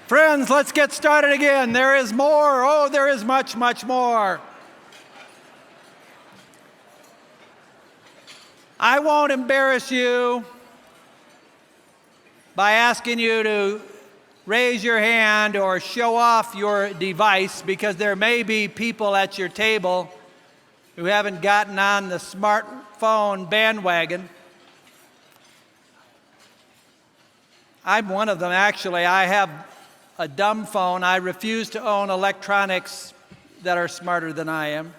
Friends, let's get started again. There is more. Oh, there is much, much more. I won't embarrass you by asking you to raise your hand or show off your device, because there may be people at your table who haven't gotten on the smartphone bandwagon. I'm one of them, actually. I have a dumb phone. I refuse to own electronics that are smarter than I am.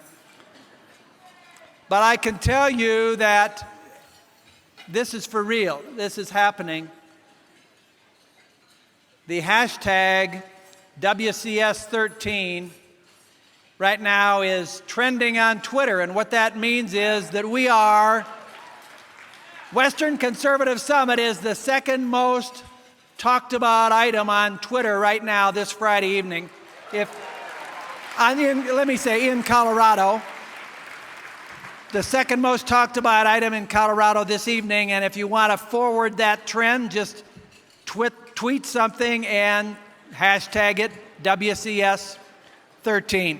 But I can tell you that this is for real. This is happening. The hashtag WCS13 right now is trending on Twitter, and what that means is that we are, Western Conservative Summit is the second most talked about item on Twitter right now this Friday evening. Let me say in Colorado, the second most talked about item in Colorado this evening, and if you want to forward that trend, just tweet something and hashtag it WCS13.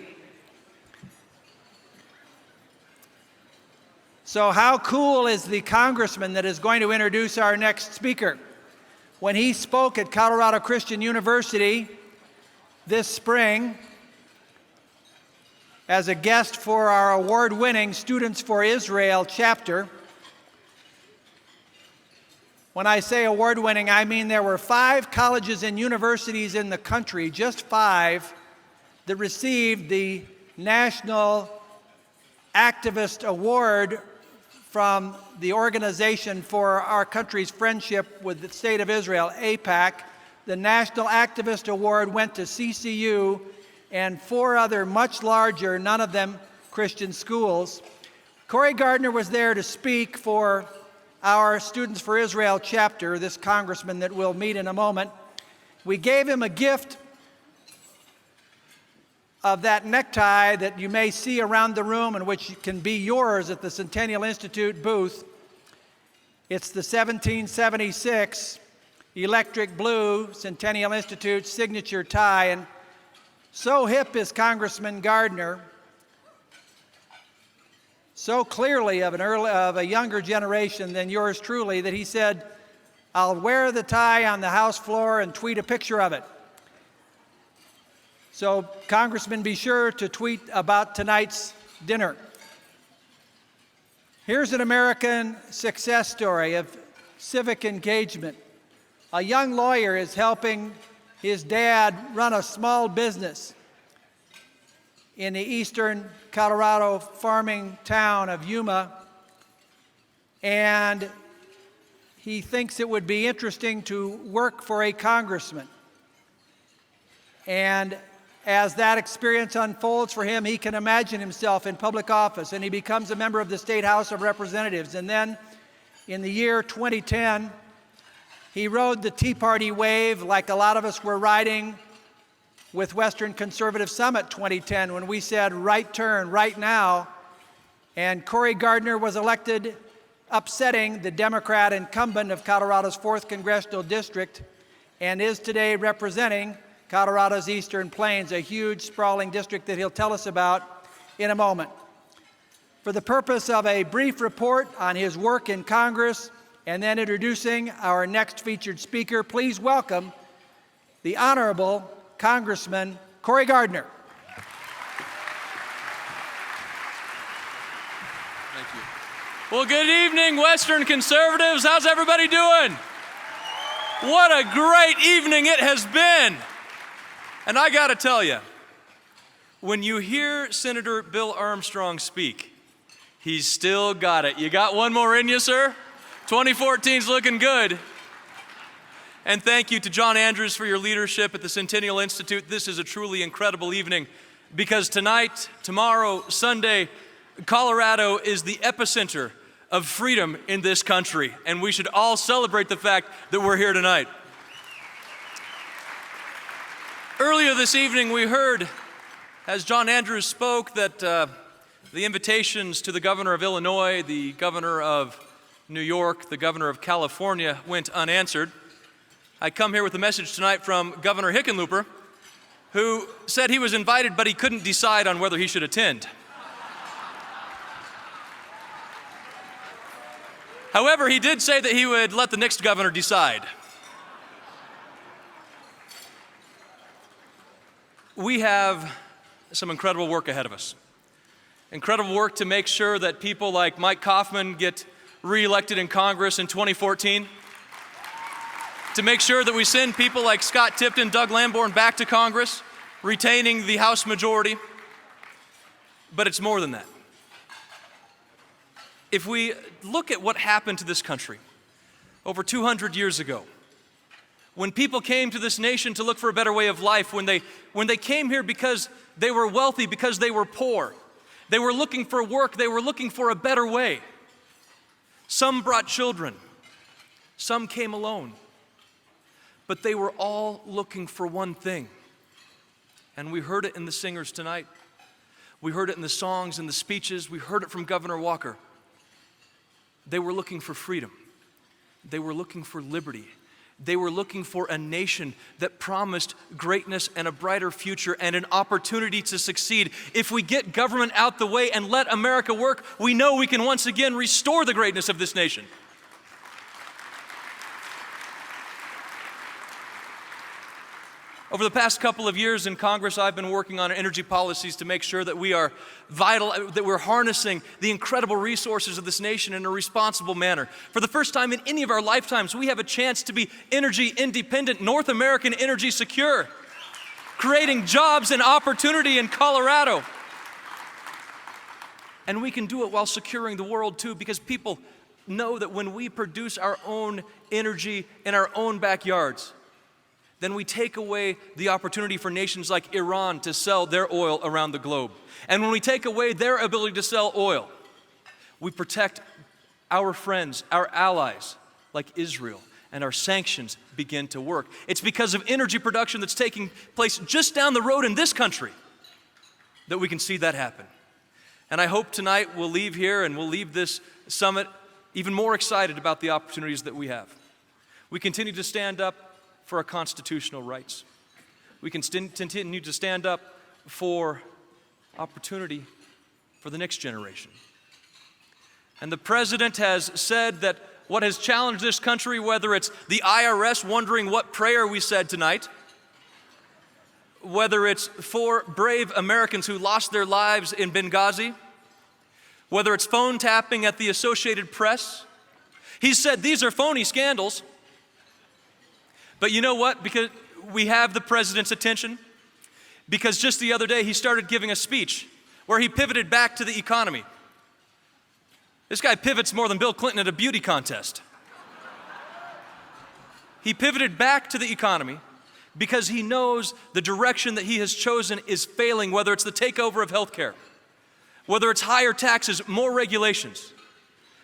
So how cool is the congressman that is going to introduce our next speaker? When he spoke at Colorado Christian University this spring as a guest for our award-winning Students for Israel chapter, when I say award-winning, I mean there were 5 colleges and universities in the country, just 5, that received the National Activist Award from the Organization for Our Country's Friendship with the State of Israel, AIPAC. The National Activist Award went to CCU and 4 other much larger, none of them Christian schools. Cory Gardner was there to speak for our Students for Israel chapter, this congressman that we'll meet in a moment. We gave him a gift of that necktie that you may see around the room and which can be yours at the Centennial Institute booth. It's the 1776 electric blue Centennial Institute signature tie, and so hip is Congressman Gardner, so clearly of a younger generation than yours truly, that he said, "I'll wear the tie on the House floor and tweet a picture of it." So, Congressman, be sure to tweet about tonight's dinner. Here's an American success story of civic engagement. A young lawyer is helping his dad run a small business in the eastern Colorado farming town of Yuma, and he thinks it would be interesting to work for a congressman. And as that experience unfolds for him, he can imagine himself in public office, and he becomes a member of the State House of Representatives. And then in the year 2010, he rode the Tea Party wave like a lot of us were riding with Western Conservative Summit 2010, when we said, right turn, right now. And Cory Gardner was elected, upsetting the Democrat incumbent of Colorado's 4th Congressional District, and is today representing Colorado's Eastern Plains, a huge, sprawling district that he'll tell us about in a moment. For the purpose of a brief report on his work in Congress and then introducing our next featured speaker, please welcome the Honorable Congressman Cory Gardner. Thank you. Well, good evening, Western Conservatives. How's everybody doing? What a great evening it has been. And I got to tell you, when you hear Senator Bill Armstrong speak, he's still got it. You got one more in you, sir? 2014's looking good. And thank you to John Andrews for your leadership at the Centennial Institute. This is a truly incredible evening, because tonight, tomorrow, Sunday, Colorado is the epicenter of freedom in this country, and we should all celebrate the fact that we're here tonight. Earlier this evening, we heard, as John Andrews spoke, that the invitations to the governor of Illinois, the governor of New York, the governor of California went unanswered. I come here with a message tonight from Governor Hickenlooper, who said he was invited, but he couldn't decide on whether he should attend. However, he did say that he would let the next governor decide. We have some incredible work ahead of us. Incredible work to make sure that people like Mike Kaufman get reelected in Congress in 2014. To make sure that we send people like Scott Tipton, Doug Lamborn back to Congress, retaining the House majority. But it's more than that. If we look at what happened to this country over 200 years ago, when people came to this nation to look for a better way of life, when they came here because they were wealthy, because they were poor, they were looking for work, they were looking for a better way. Some brought children, some came alone, but they were all looking for one thing. And we heard it in the singers tonight. We heard it in the songs and the speeches. We heard it from Governor Walker. They were looking for freedom. They were looking for liberty. They were looking for a nation that promised greatness and a brighter future and an opportunity to succeed. If we get government out the way and let America work, we know we can once again restore the greatness of this nation. Over the past couple of years in Congress, I've been working on energy policies to make sure that we are vital, that we're harnessing the incredible resources of this nation in a responsible manner. For the first time in any of our lifetimes, we have a chance to be energy independent, North American energy secure, creating jobs and opportunity in Colorado. And we can do it while securing the world too, because people know that when we produce our own energy in our own backyards, then we take away the opportunity for nations like Iran to sell their oil around the globe. And when we take away their ability to sell oil, we protect our friends, our allies, like Israel, and our sanctions begin to work. It's because of energy production that's taking place just down the road in this country that we can see that happen. And I hope tonight we'll leave here and we'll leave this summit even more excited about the opportunities that we have. We continue to stand up for our constitutional rights. We can continue to stand up for opportunity for the next generation. And the president has said that what has challenged this country, whether it's the IRS wondering what prayer we said tonight, whether it's 4 brave Americans who lost their lives in Benghazi, whether it's phone tapping at the Associated Press, he said these are phony scandals. But you know what? Because we have the president's attention, because just the other day he started giving a speech where he pivoted back to the economy. This guy pivots more than Bill Clinton at a beauty contest. He pivoted back to the economy because he knows the direction that he has chosen is failing, whether it's the takeover of healthcare, whether it's higher taxes, more regulations.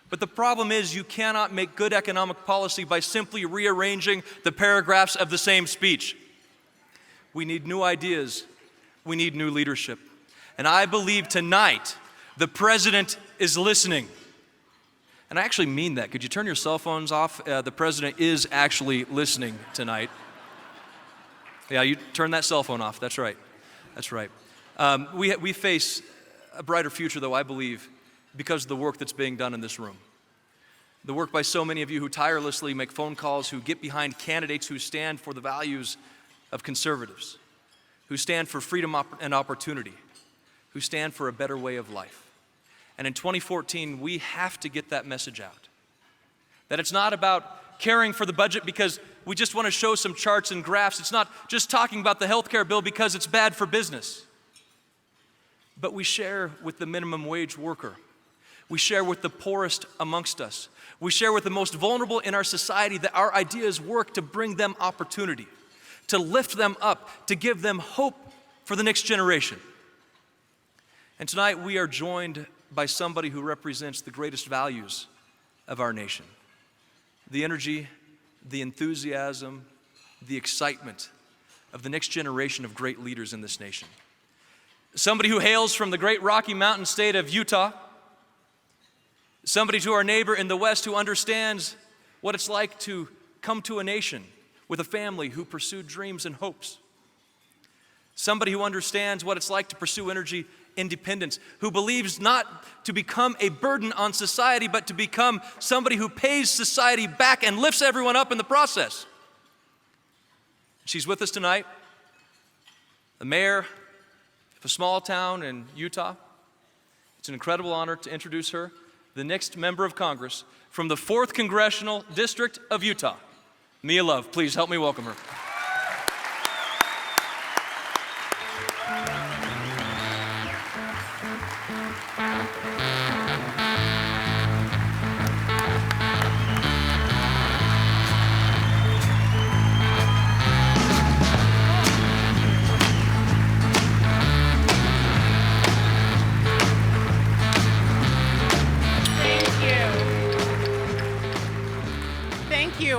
But the problem is you cannot make good economic policy by simply rearranging the paragraphs of the same speech. We need new ideas. We need new leadership. And I believe tonight the president is listening. And I actually mean that. Could you turn your cell phones off? The president is actually listening tonight. Yeah, you turn that cell phone off. That's right. That's right. We face a brighter future, though, I believe, because of the work that's being done in this room. The work by so many of you who tirelessly make phone calls, who get behind candidates who stand for the values of conservatives, who stand for freedom and opportunity, who stand for a better way of life. And in 2014, we have to get that message out. That it's not about caring for the budget because we just want to show some charts and graphs. It's not just talking about the health care bill because it's bad for business. But we share with the minimum wage worker. We share with the poorest amongst us. We share with the most vulnerable in our society that our ideas work to bring them opportunity, to lift them up, to give them hope for the next generation. And tonight we are joined by somebody who represents the greatest values of our nation. The energy, the enthusiasm, the excitement of the next generation of great leaders in this nation. Somebody who hails from the great Rocky Mountain state of Utah. Somebody to our neighbor in the West who understands what it's like to come to a nation with a family who pursued dreams and hopes. Somebody who understands what it's like to pursue energy independence, who believes not to become a burden on society, but to become somebody who pays society back and lifts everyone up in the process. She's with us tonight, the mayor of a small town in Utah. It's an incredible honor to introduce her, the next member of Congress from the 4th Congressional District of Utah. Mia Love, please help me welcome her.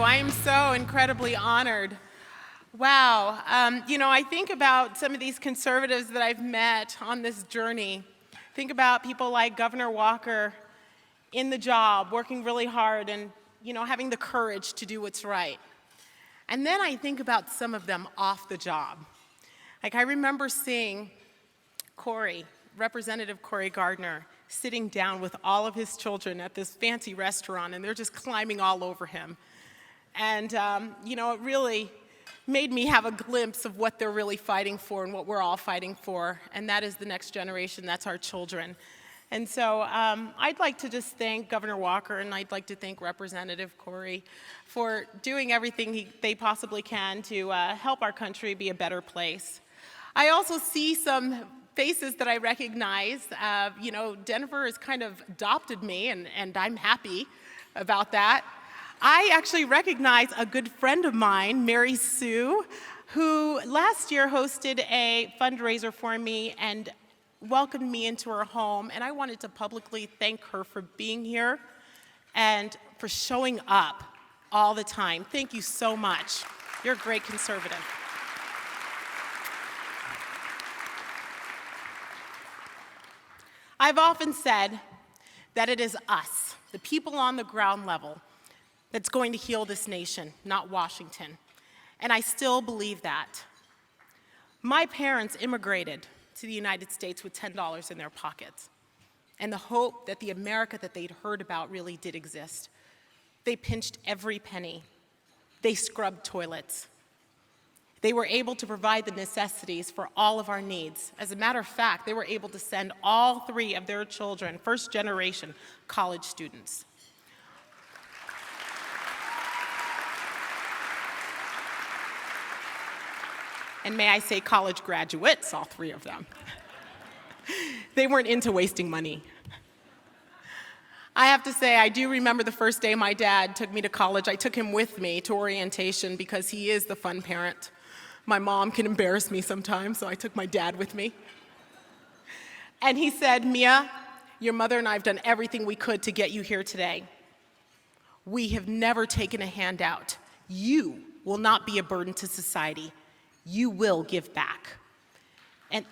I am so incredibly honored. Wow. I think about some of these conservatives that I've met on this journey. Think about people like Governor Walker in the job, working really hard and, having the courage to do what's right. And then I think about some of them off the job. Like I remember seeing Representative Cory Gardner, sitting down with all of his children at this fancy restaurant, and they're just climbing all over him. And, it really made me have a glimpse of what they're really fighting for and what we're all fighting for, and that is the next generation. That's our children. And so I'd like to just thank Governor Walker, and I'd like to thank Representative Cory for doing everything they possibly can to help our country be a better place. I also see some faces that I recognize. Denver has kind of adopted me, and I'm happy about that. I actually recognize a good friend of mine, Mary Sue, who last year hosted a fundraiser for me and welcomed me into her home. And I wanted to publicly thank her for being here and for showing up all the time. Thank you so much. You're a great conservative. I've often said that it is us, the people on the ground level, that's going to heal this nation, not Washington. And I still believe that. My parents immigrated to the United States with $10 in their pockets, and the hope that the America that they'd heard about really did exist. They pinched every penny. They scrubbed toilets. They were able to provide the necessities for all of our needs. As a matter of fact, they were able to send all 3 of their children, first generation college students. And may I say college graduates, all 3 of them. They weren't into wasting money. I have to say, I do remember the first day my dad took me to college. I took him with me to orientation because he is the fun parent. My mom can embarrass me sometimes, so I took my dad with me. And he said, Mia, your mother and I have done everything we could to get you here today. We have never taken a handout. You will not be a burden to society. You will give back. And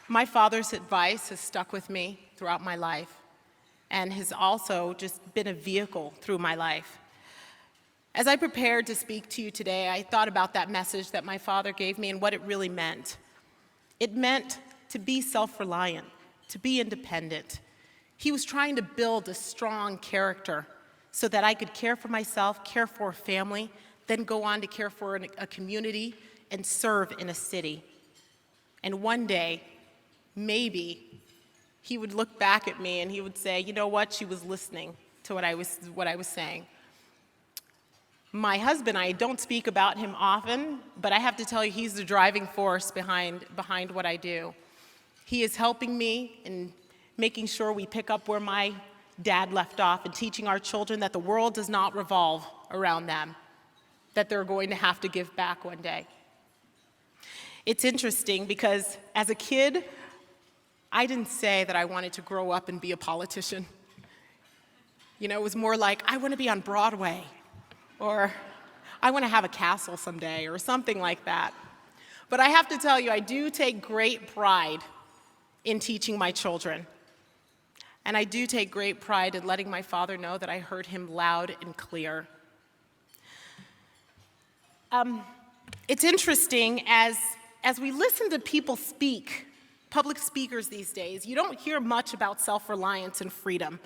my father's advice has stuck with me throughout my life and has also just been a vehicle through my life. As I prepared to speak to you today, I thought about that message that my father gave me and what it really meant. It meant to be self-reliant, to be independent. He was trying to build a strong character so that I could care for myself, care for a family, then go on to care for a community and serve in a city. And one day, maybe, he would look back at me and he would say, you know what, she was listening to what I was saying. My husband, I don't speak about him often, but I have to tell you, he's the driving force behind what I do. He is helping me in making sure we pick up where my dad left off and teaching our children that the world does not revolve around them, that they're going to have to give back one day. It's interesting because as a kid, I didn't say that I wanted to grow up and be a politician. It was more like, I want to be on Broadway, or I want to have a castle someday, or something like that. But I have to tell you, I do take great pride in teaching my children. and I do take great pride in letting my father know that I heard him loud and clear. It's interesting as we listen to people speak, public speakers these days, you don't hear much about self-reliance and freedom.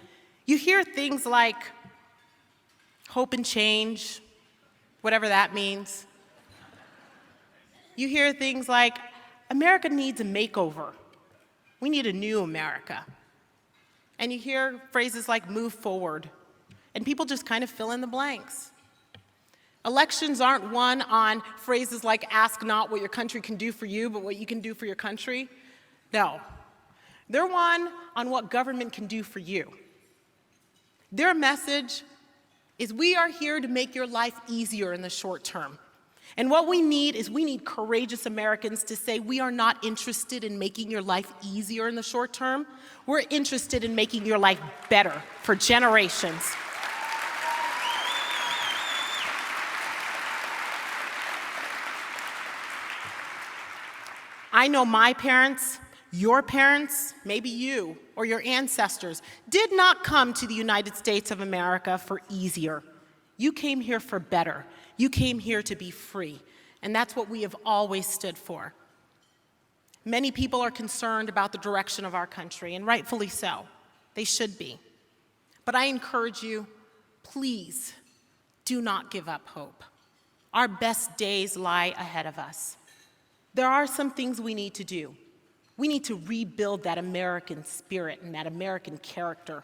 You hear things like hope and change, whatever that means. You hear things like, America needs a makeover. We need a new America. And you hear phrases like move forward, and people just kind of fill in the blanks. Elections aren't won on phrases like ask not what your country can do for you, but what you can do for your country. No. They're won on what government can do for you. Their message is we are here to make your life easier in the short term. And what we need is we need courageous Americans to say we are not interested in making your life easier in the short term. We're interested in making your life better for generations. I know my parents, your parents, maybe you or your ancestors did not come to the United States of America for easier. You came here for better. You came here to be free, and that's what we have always stood for. Many people are concerned about the direction of our country, and rightfully so. They should be. But I encourage you, please do not give up hope. Our best days lie ahead of us. There are some things we need to do. We need to rebuild that American spirit and that American character.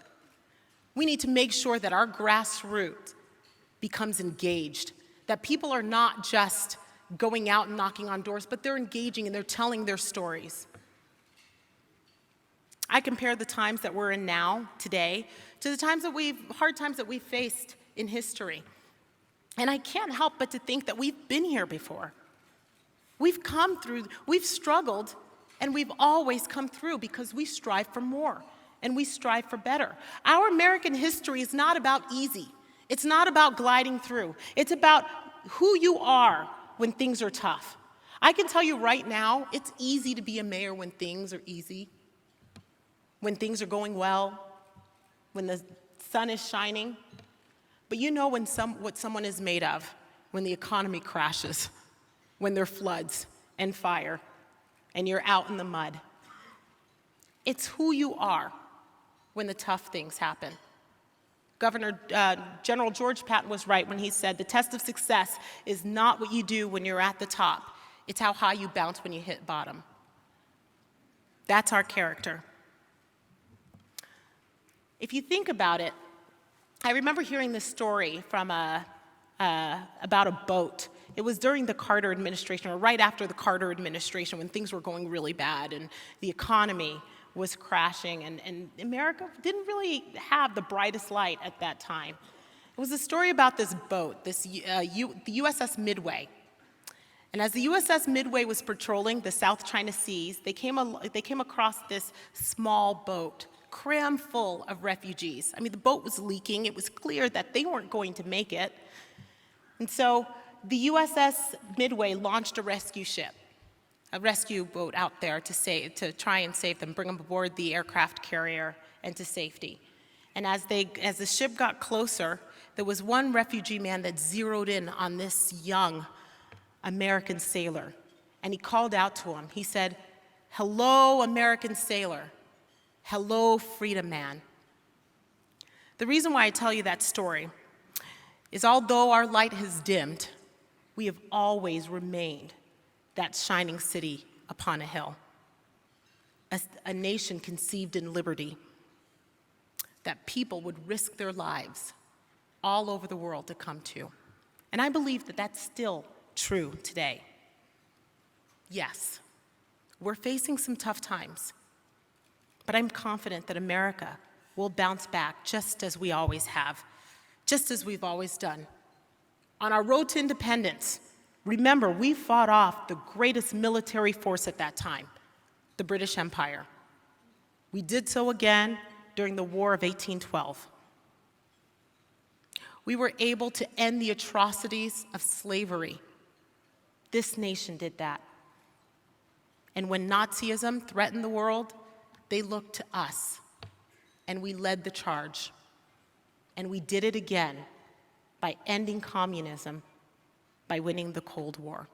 We need to make sure that our grassroots becomes engaged, that people are not just going out and knocking on doors, but they're engaging and they're telling their stories. I compare the times that we're in now, today, to the hard times that we've faced in history. And I can't help but to think that we've been here before. We've come through, we've struggled, and we've always come through because we strive for more and we strive for better. Our American history is not about easy. It's not about gliding through. It's about who you are when things are tough. I can tell you right now, it's easy to be a mayor when things are easy, when things are going well, when the sun is shining. But you know what someone is made of when the economy crashes, when there are floods and fire, and you're out in the mud. It's who you are when the tough things happen. General George Patton was right when he said the test of success is not what you do when you're at the top. It's how high you bounce when you hit bottom. That's our character. If you think about it, I remember hearing this story from about a boat. It was during the Carter administration, or right after the Carter administration, when things were going really bad and the economy was crashing, and America didn't really have the brightest light at that time. It was a story about this boat, the USS Midway. And as the USS Midway was patrolling the South China Seas, they came across this small boat, crammed full of refugees. I mean, the boat was leaking. It was clear that they weren't going to make it. And so the USS Midway launched a rescue ship, a rescue boat out there to try and save them, bring them aboard the aircraft carrier and to safety. And as the ship got closer, there was one refugee man that zeroed in on this young American sailor, and he called out to him. He said, "Hello, American sailor. Hello, freedom man." The reason why I tell you that story is although our light has dimmed, we have always remained that shining city upon a hill, a nation conceived in liberty, that people would risk their lives all over the world to come to. And I believe that that's still true today. Yes, we're facing some tough times, but I'm confident that America will bounce back just as we always have, just as we've always done. On our road to independence, remember, we fought off the greatest military force at that time, the British Empire. We did so again during the War of 1812. We were able to end the atrocities of slavery. This nation did that. And when Nazism threatened the world, they looked to us and we led the charge. And we did it again by ending communism, by winning the Cold War.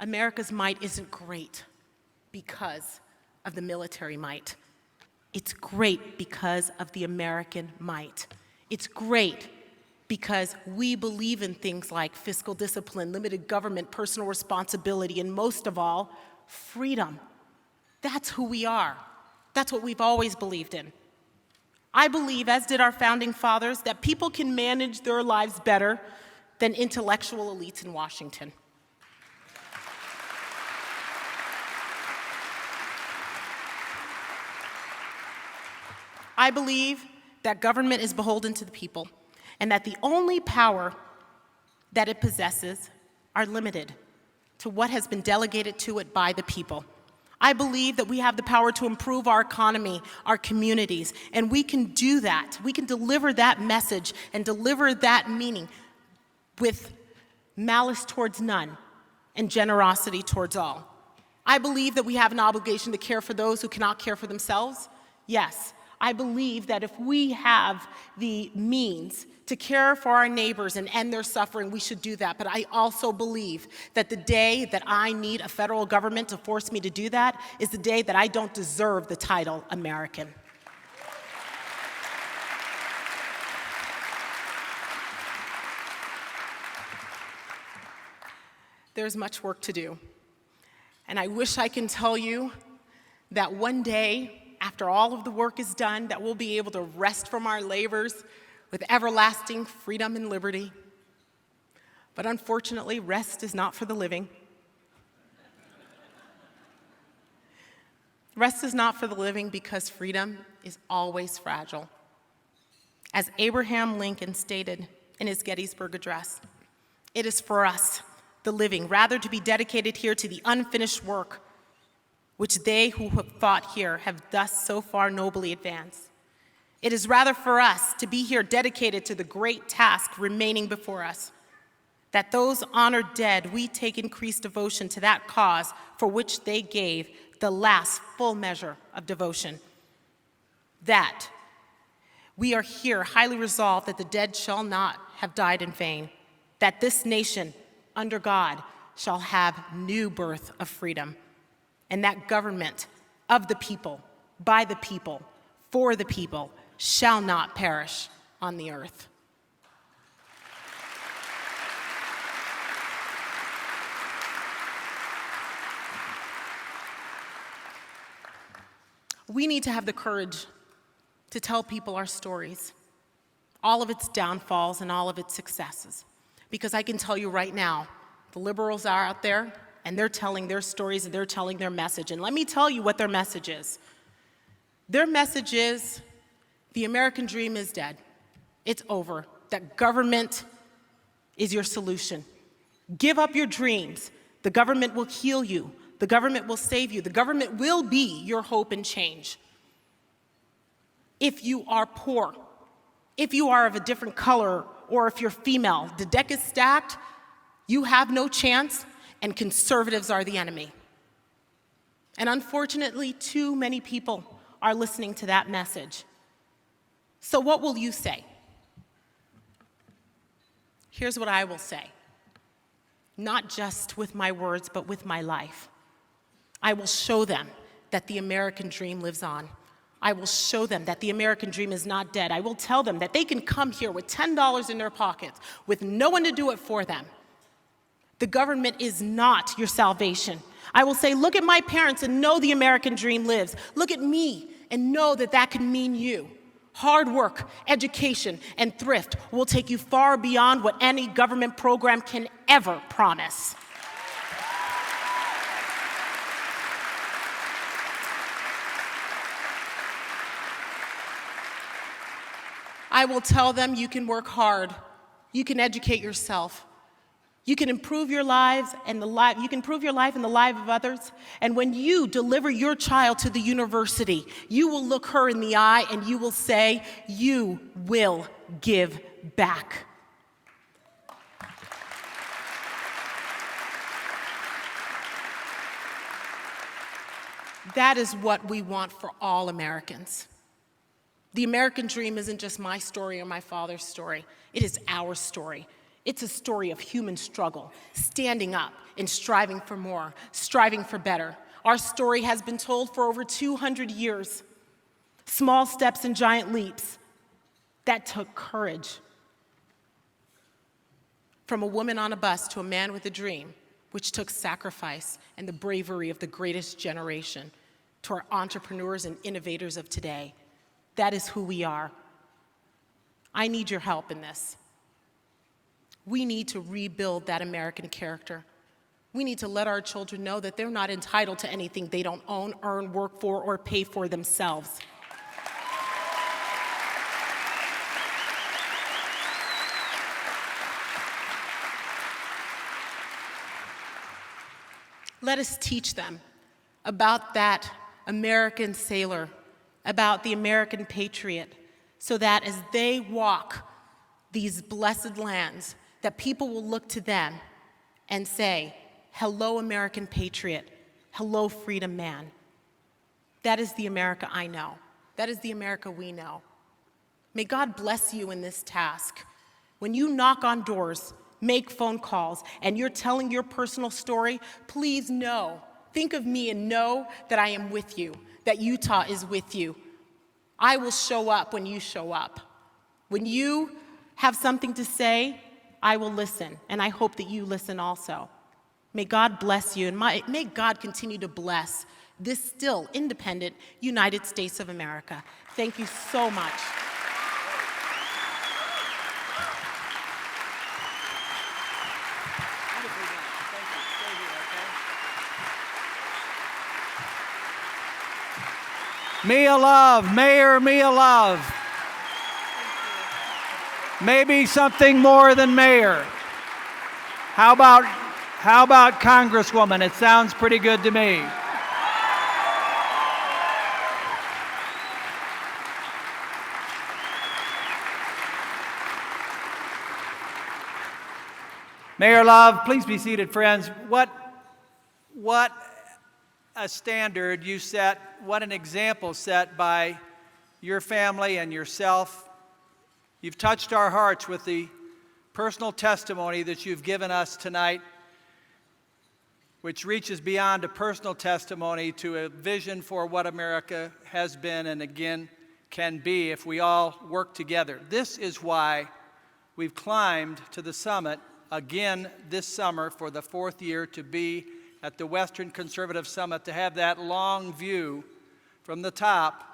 America's might isn't great because of the military might. It's great because of the American might. It's great because we believe in things like fiscal discipline, limited government, personal responsibility, and most of all, freedom. That's who we are. That's what we've always believed in. I believe, as did our founding fathers, that people can manage their lives better than intellectual elites in Washington. I believe that government is beholden to the people, and that the only power that it possesses are limited to what has been delegated to it by the people. I believe that we have the power to improve our economy, our communities, and we can do that. We can deliver that message and deliver that meaning with malice towards none and generosity towards all. I believe that we have an obligation to care for those who cannot care for themselves. Yes, I believe that if we have the means to care for our neighbors and end their suffering, we should do that. But I also believe that the day that I need a federal government to force me to do that is the day that I don't deserve the title American. There's much work to do. And I wish I can tell you that one day, after all of the work is done, that we'll be able to rest from our labors with everlasting freedom and liberty. But unfortunately, rest is not for the living. Rest is not for the living because freedom is always fragile. As Abraham Lincoln stated in his Gettysburg Address, it is for us, the living, rather to be dedicated here to the unfinished work which they who have fought here have thus so far nobly advanced. It is rather for us to be here dedicated to the great task remaining before us, that those honored dead, we take increased devotion to that cause for which they gave the last full measure of devotion. That we are here highly resolved that the dead shall not have died in vain, that this nation, under God, shall have new birth of freedom, and that government of the people, by the people, for the people, shall not perish on the earth. We need to have the courage to tell people our stories, all of its downfalls and all of its successes. Because I can tell you right now, the liberals are out there, and they're telling their stories and they're telling their message. And let me tell you what their message is. Their message is, the American dream is dead. It's over. That government is your solution. Give up your dreams. The government will heal you. The government will save you. The government will be your hope and change. If you are poor, if you are of a different color, or if you're female, the deck is stacked, you have no chance, and conservatives are the enemy. And unfortunately, too many people are listening to that message. So what will you say? Here's what I will say. Not just with my words, but with my life. I will show them that the American dream lives on. I will show them that the American dream is not dead. I will tell them that they can come here with $10 in their pockets with no one to do it for them. The government is not your salvation. I will say, look at my parents and know the American dream lives. Look at me and know that that can mean you. Hard work, education, and thrift will take you far beyond what any government program can ever promise. I will tell them you can work hard, you can educate yourself, you can improve your lives and you can improve your life and the life of others. And when you deliver your child to the university, you will look her in the eye and you will say, you will give back. That is what we want for all Americans. The American dream isn't just my story or my father's story. It is our story. It's a story of human struggle, standing up and striving for more, striving for better. Our story has been told for over 200 years. Small steps and giant leaps. That took courage. From a woman on a bus to a man with a dream, which took sacrifice and the bravery of the greatest generation, to our entrepreneurs and innovators of today. That is who we are. I need your help in this. We need to rebuild that American character. We need to let our children know that they're not entitled to anything they don't own, earn, work for, or pay for themselves. Let us teach them about that American sailor, about the American patriot, so that as they walk these blessed lands, that people will look to them and say, "Hello, American patriot. Hello, freedom man." That is the America I know. That is the America we know. May God bless you in this task. When you knock on doors, make phone calls, and you're telling your personal story, please know, think of me and know that I am with you, that Utah is with you. I will show up when you show up. When you have something to say, I will listen, and I hope that you listen also. May God bless you, and may God continue to bless this still independent United States of America. Thank you so much. Mia Love, Mayor Mia Love. Maybe something more than mayor. How about Congresswoman? It sounds pretty good to me. Mayor Love, please be seated, friends. What a standard you set, what an example set by your family and yourself. You've touched our hearts with the personal testimony that you've given us tonight, which reaches beyond a personal testimony to a vision for what America has been and again can be if we all work together. This is why we've climbed to the summit again this summer for the fourth year, to be at the Western Conservative Summit, to have that long view from the top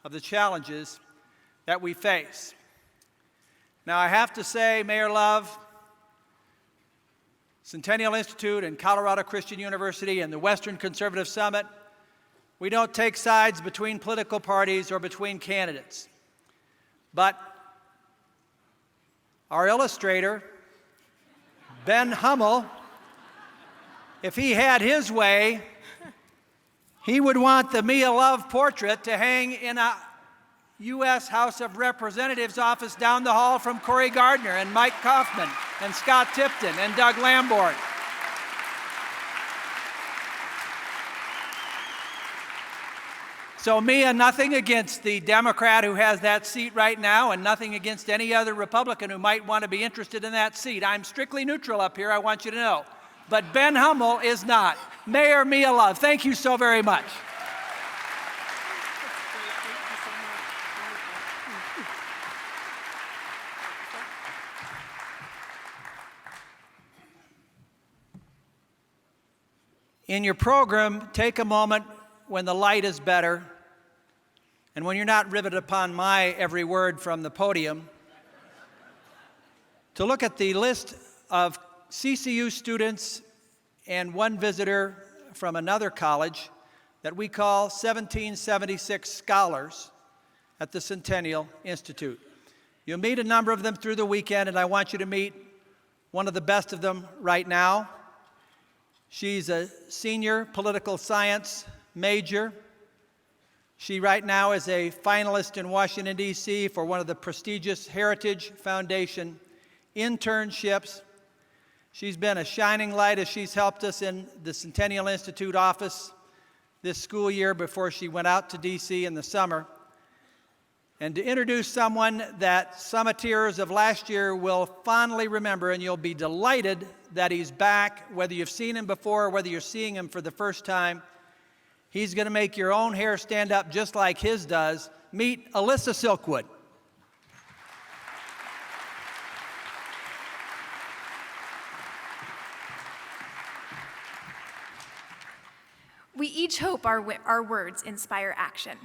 of the challenges that we face. Now, I have to say, Mayor Love, Centennial Institute and Colorado Christian University and the Western Conservative Summit, we don't take sides between political parties or between candidates. But our illustrator, Ben Hummel, if he had his way, he would want the Mia Love portrait to hang in a U.S. House of Representatives office down the hall from Cory Gardner and Mike Kaufman and Scott Tipton and Doug Lamborn. So Mia, nothing against the Democrat who has that seat right now, and nothing against any other Republican who might want to be interested in that seat. I'm strictly neutral up here, I want you to know. But Ben Hummel is not. Mayor Mia Love, thank you so very much. In your program, take a moment when the light is better and when you're not riveted upon my every word from the podium, to look at the list of CCU students and one visitor from another college that we call 1776 scholars at the Centennial Institute. You'll meet a number of them through the weekend, and I want you to meet one of the best of them right now. She's a senior political science major. She right now is a finalist in Washington, D.C. for one of the prestigious Heritage Foundation internships. She's been a shining light as she's helped us in the Centennial Institute office this school year before she went out to D.C. in the summer, and to introduce someone that Summiteers of last year will fondly remember, and you'll be delighted that he's back, whether you've seen him before or whether you're seeing him for the first time. He's going to make your own hair stand up just like his does. Meet Alyssa Silkwood. We each hope our words inspire action.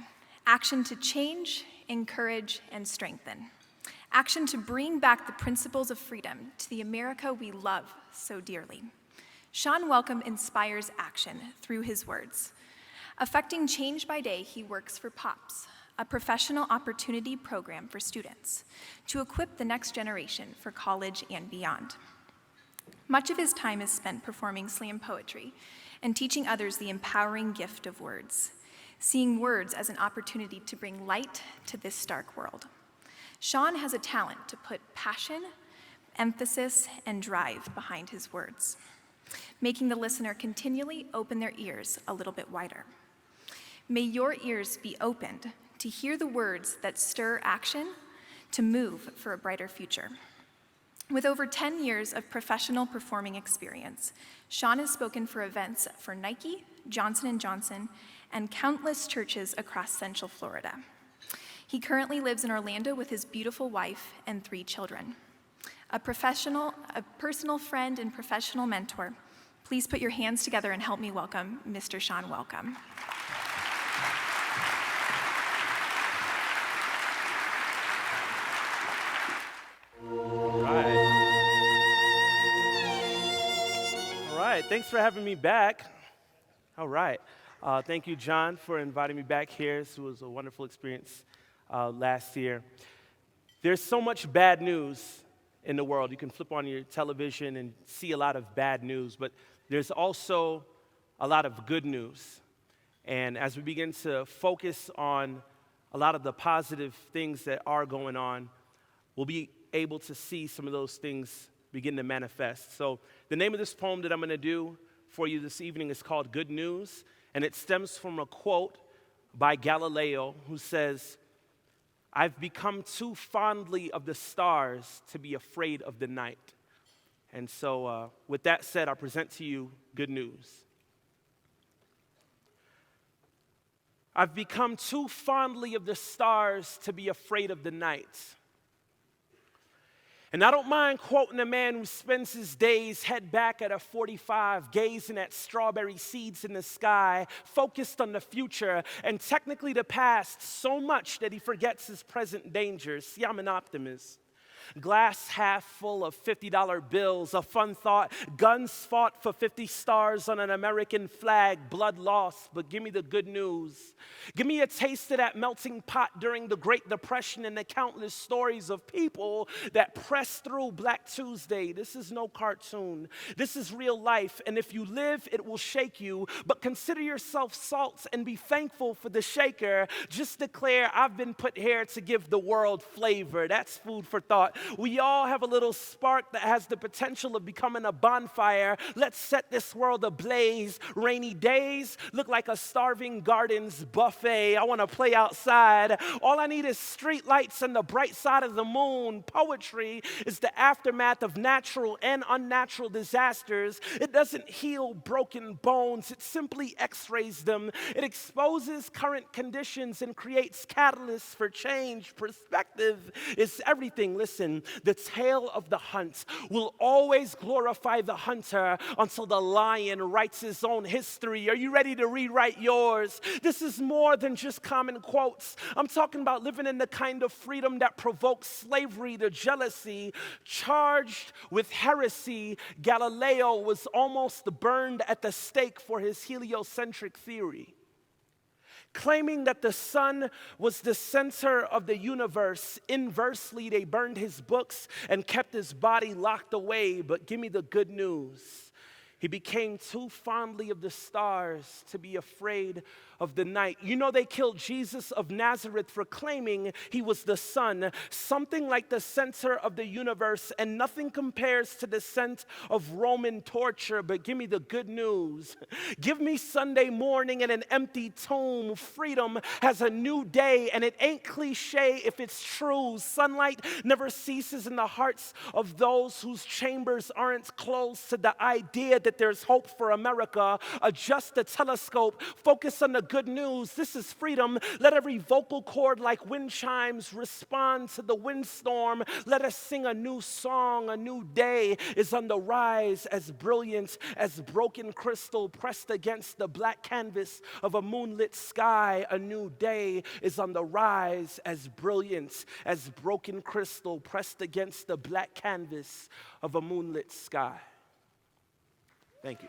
Action to change, encourage, and strengthen. Action to bring back the principles of freedom to the America we love so dearly. Shawn Welcome inspires action through his words. Affecting change by day, he works for POPS, a professional opportunity program for students, to equip the next generation for college and beyond. Much of his time is spent performing slam poetry and teaching others the empowering gift of words, seeing words as an opportunity to bring light to this dark world. Shawn has a talent to put passion, emphasis, and drive behind his words, making the listener continually open their ears a little bit wider. May your ears be opened to hear the words that stir action to move for a brighter future. With over 10 years of professional performing experience, Shawn has spoken for events for Nike, Johnson & Johnson, and countless churches across Central Florida. He currently lives in Orlando with his beautiful wife and 3 children. A personal friend and professional mentor, please put your hands together and help me welcome Mr. Shawn Welcome. All right, thanks for having me back. All right, thank you, John, for inviting me back here. This was a wonderful experience last year. There's so much bad news in the world. You can flip on your television and see a lot of bad news, but there's also a lot of good news. And as we begin to focus on a lot of the positive things that are going on, we'll be able to see some of those things begin to manifest. So the name of this poem that I'm going to do for you this evening is called Good News, and it stems from a quote by Galileo who says, "I've become too fondly of the stars to be afraid of the night." And so with that said, I present to you good news. I've become too fondly of the stars to be afraid of the night. And I don't mind quoting a man who spends his days head back at a 45, gazing at strawberry seeds in the sky, focused on the future and technically the past so much that he forgets his present dangers. See, I'm an optimist. Glass half full of $50 bills, a fun thought, guns fought for 50 stars on an American flag, blood lost, but give me the good news. Give me a taste of that melting pot during the Great Depression and the countless stories of people that pressed through Black Tuesday. This is no cartoon. This is real life, and if you live, it will shake you, but consider yourself salt and be thankful for the shaker. Just declare, I've been put here to give the world flavor. That's food for thought. We all have a little spark that has the potential of becoming a bonfire. Let's set this world ablaze. Rainy days look like a starving garden's buffet. I want to play outside. All I need is street lights and the bright side of the moon. Poetry is the aftermath of natural and unnatural disasters. It doesn't heal broken bones. It simply x-rays them. It exposes current conditions and creates catalysts for change. Perspective is everything. Listen. The tale of the hunt will always glorify the hunter until the lion writes his own history. Are you ready to rewrite yours? This is more than just common quotes. I'm talking about living in the kind of freedom that provokes slavery to jealousy. Charged with heresy, Galileo was almost burned at the stake for his heliocentric theory. Claiming that the sun was the center of the universe, inversely, they burned his books and kept his body locked away. But give me the good news. He became too fondly of the stars to be afraid of the night. You know, they killed Jesus of Nazareth for claiming he was the Son, something like the center of the universe, and nothing compares to the scent of Roman torture. But give me the good news. Give me Sunday morning in an empty tomb. Freedom has a new day, and it ain't cliche if it's true. Sunlight never ceases in the hearts of those whose chambers aren't closed to the idea that there's hope for America. Adjust the telescope, focus on the good news. This is freedom. Let every vocal cord like wind chimes respond to the windstorm. Let us sing a new song. A new day is on the rise, as brilliant as broken crystal pressed against the black canvas of a moonlit sky. A new day is on the rise, as brilliant as broken crystal pressed against the black canvas of a moonlit sky. Thank you.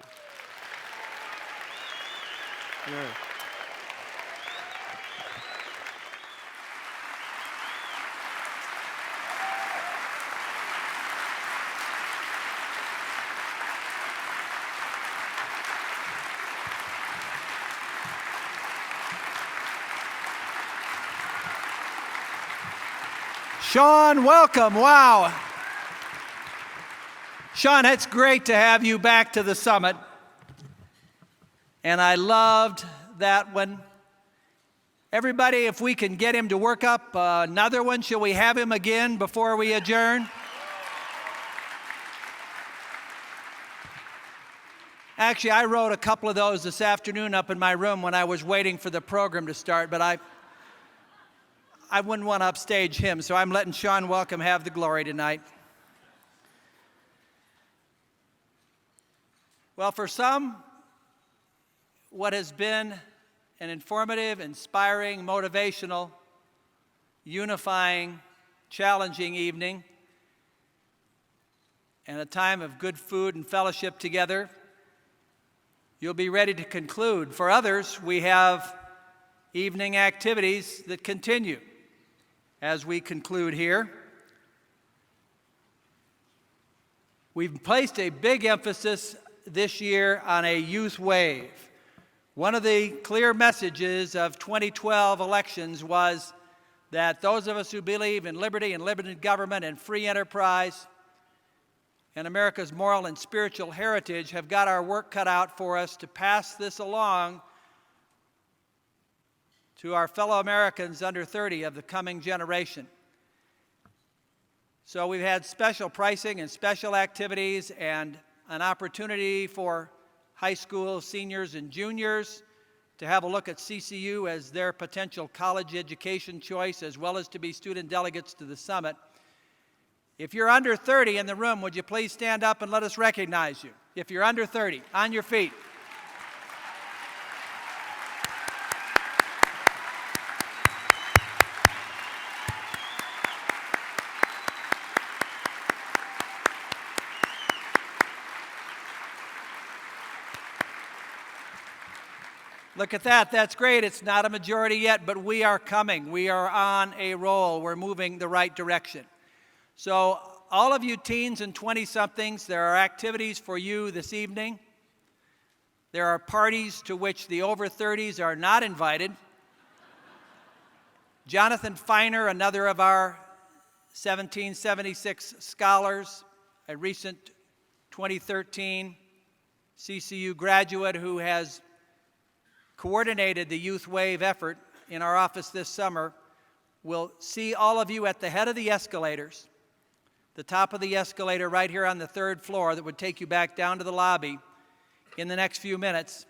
Yeah. Shawn, welcome. Wow. Shawn, it's great to have you back to the summit. And I loved that when everybody, if we can get him to work up another one, shall we have him again before we adjourn? Actually, I wrote a couple of those this afternoon up in my room when I was waiting for the program to start, but I wouldn't want to upstage him, so I'm letting Shawn Welcome have the glory tonight. Well, for some, what has been an informative, inspiring, motivational, unifying, challenging evening and a time of good food and fellowship together, you'll be ready to conclude. For others, we have evening activities that continue as we conclude here. We've placed a big emphasis this year on a youth wave. One of the clear messages of 2012 elections was that those of us who believe in liberty and limited government and free enterprise and America's moral and spiritual heritage have got our work cut out for us to pass this along to our fellow Americans under 30 of the coming generation. So we've had special pricing and special activities and an opportunity for high school seniors and juniors to have a look at CCU as their potential college education choice, as well as to be student delegates to the summit. If you're under 30 in the room, would you please stand up and let us recognize you? If you're under 30, on your feet. Look at that. That's great. It's not a majority yet, but we are coming. We are on a roll. We're moving the right direction. So all of you teens and 20-somethings, there are activities for you this evening. There are parties to which the over 30s are not invited. Jonathan Feiner, another of our 1776 scholars, a recent 2013 CCU graduate who has coordinated the Youth Wave effort in our office this summer, will see all of you at the head of the escalators, the top of the escalator right here on the 3rd floor that would take you back down to the lobby in the next few minutes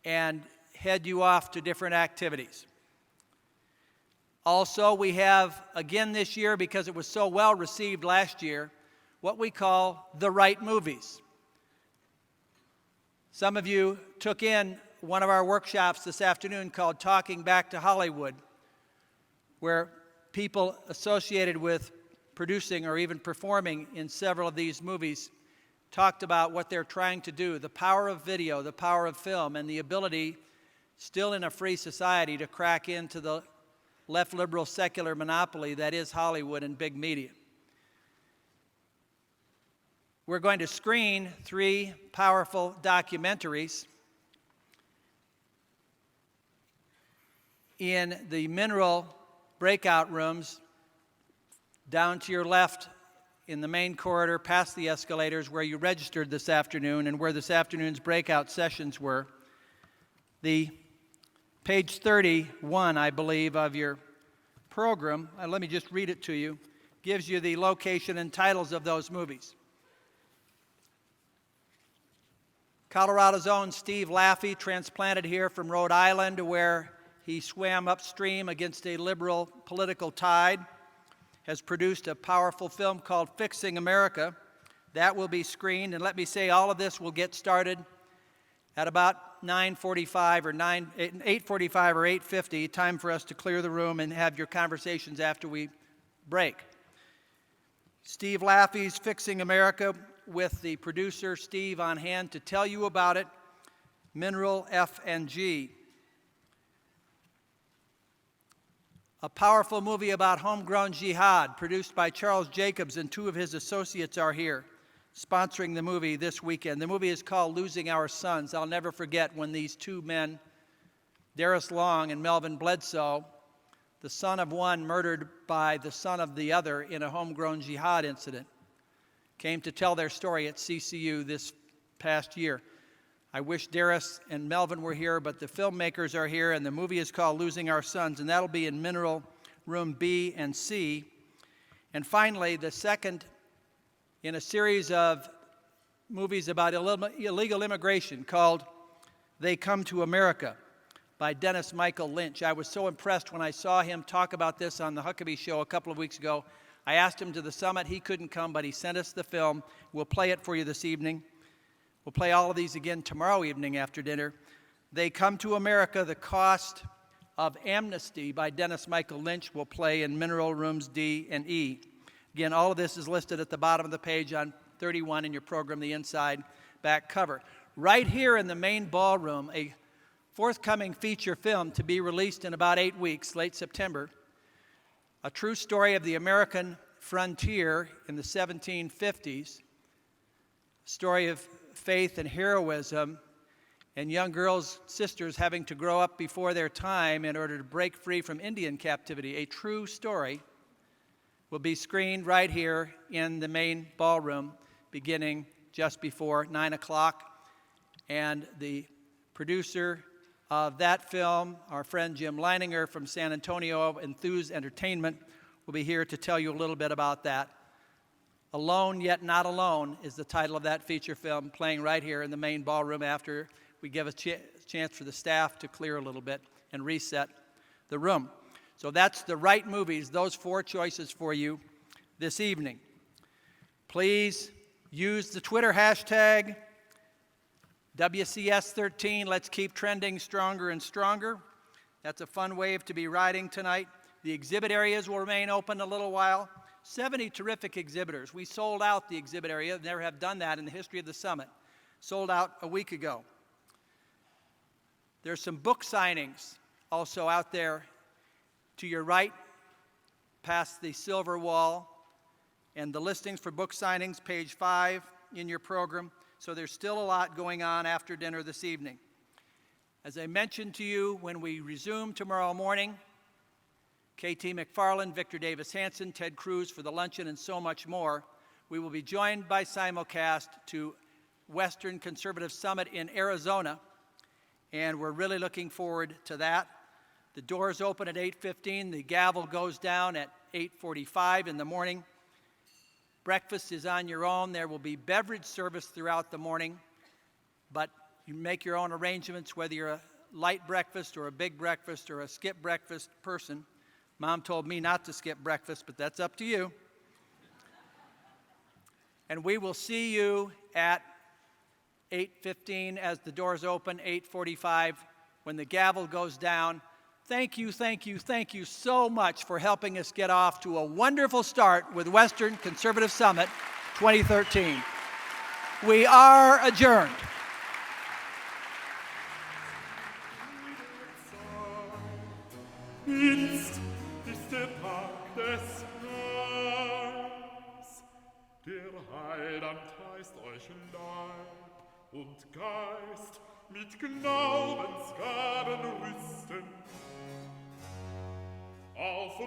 and head you off to different activities. Also, we have, again this year, because it was so well received last year, what we call the right movies. Some of you took in one of our workshops this afternoon called Talking Back to Hollywood, where people associated with producing or even performing in several of these movies talked about what they're trying to do, the power of video, the power of film, and the ability, still in a free society, to crack into the left liberal secular monopoly that is Hollywood and big media. We're going to screen 3 powerful documentaries in the mineral breakout rooms down to your left in the main corridor past the escalators where you registered this afternoon and where this afternoon's breakout sessions were. The page 31, I believe, of your program, let me just read it to you, gives you the location and titles of those movies. Colorado's own Steve Laffey, transplanted here from Rhode Island, where he swam upstream against a liberal political tide, has produced a powerful film called Fixing America. That will be screened, and let me say all of this will get started at about 9:45 or 8:45 or 8:50, time for us to clear the room and have your conversations after we break. Steve Laffey's Fixing America, with the producer Steve on hand to tell you about it, Mineral F&G. A powerful movie about homegrown jihad, produced by Charles Jacobs, and 2 of his associates are here sponsoring the movie this weekend. The movie is called Losing Our Sons. I'll never forget when these 2 men, Darius Long and Melvin Bledsoe, the son of one murdered by the son of the other in a homegrown jihad incident, came to tell their story at CCU this past year. I wish Darius and Melvin were here, but the filmmakers are here, and the movie is called Losing Our Sons, and that'll be in Mineral Room B and C. And finally, the second in a series of movies about illegal immigration called They Come to America by Dennis Michael Lynch. I was so impressed when I saw him talk about this on the Huckabee Show a couple of weeks ago. I asked him to the summit. He couldn't come, but he sent us the film. We'll play it for you this evening. We'll play all of these again tomorrow evening after dinner. They Come to America, The Cost of Amnesty by Dennis Michael Lynch will play in Mineral Rooms D and E. Again, all of this is listed at the bottom of the page on 31 in your program, the inside back cover. Right here in the main ballroom, a forthcoming feature film to be released in about 8 weeks, late September, a true story of the American frontier in the 1750s, story of faith and heroism, and young girls, sisters having to grow up before their time in order to break free from Indian captivity. A true story will be screened right here in the main ballroom beginning just before 9 o'clock. And the producer of that film, our friend Jim Leininger from San Antonio, Enthuse Entertainment, will be here to tell you a little bit about that. Alone Yet Not Alone is the title of that feature film, playing right here in the main ballroom after we give a chance for the staff to clear a little bit and reset the room. So that's the right movies, those 4 choices for you this evening. Please use the Twitter hashtag WCS13. Let's keep trending stronger and stronger. That's a fun wave to be riding tonight. The exhibit areas will remain open a little while. 70 terrific exhibitors. We sold out the exhibit area. Never have done that in the history of the summit. Sold out a week ago. There's some book signings also out there to your right, past the silver wall, and the listings for book signings, page 5 in your program. So there's still a lot going on after dinner this evening. As I mentioned to you, when we resume tomorrow morning, K.T. McFarland, Victor Davis Hanson, Ted Cruz for the luncheon, and so much more, we will be joined by simulcast to Western Conservative Summit in Arizona, and we're really looking forward to that. The doors open at 8:15. The gavel goes down at 8:45 in the morning. Breakfast is on your own. There will be beverage service throughout the morning, but you make your own arrangements, whether you're a light breakfast or a big breakfast or a skip breakfast person. Mom told me not to skip breakfast, but that's up to you. And we will see you at 8:15 as the doors open, 8:45 when the gavel goes down. Thank you, thank you, thank you so much for helping us get off to a wonderful start with Western Conservative Summit 2013. We are adjourned. Jetzt ist der Tag des Herrn, der Heiland Geist euch Leib und Geist mit Glaubensgaben rüsten. Auf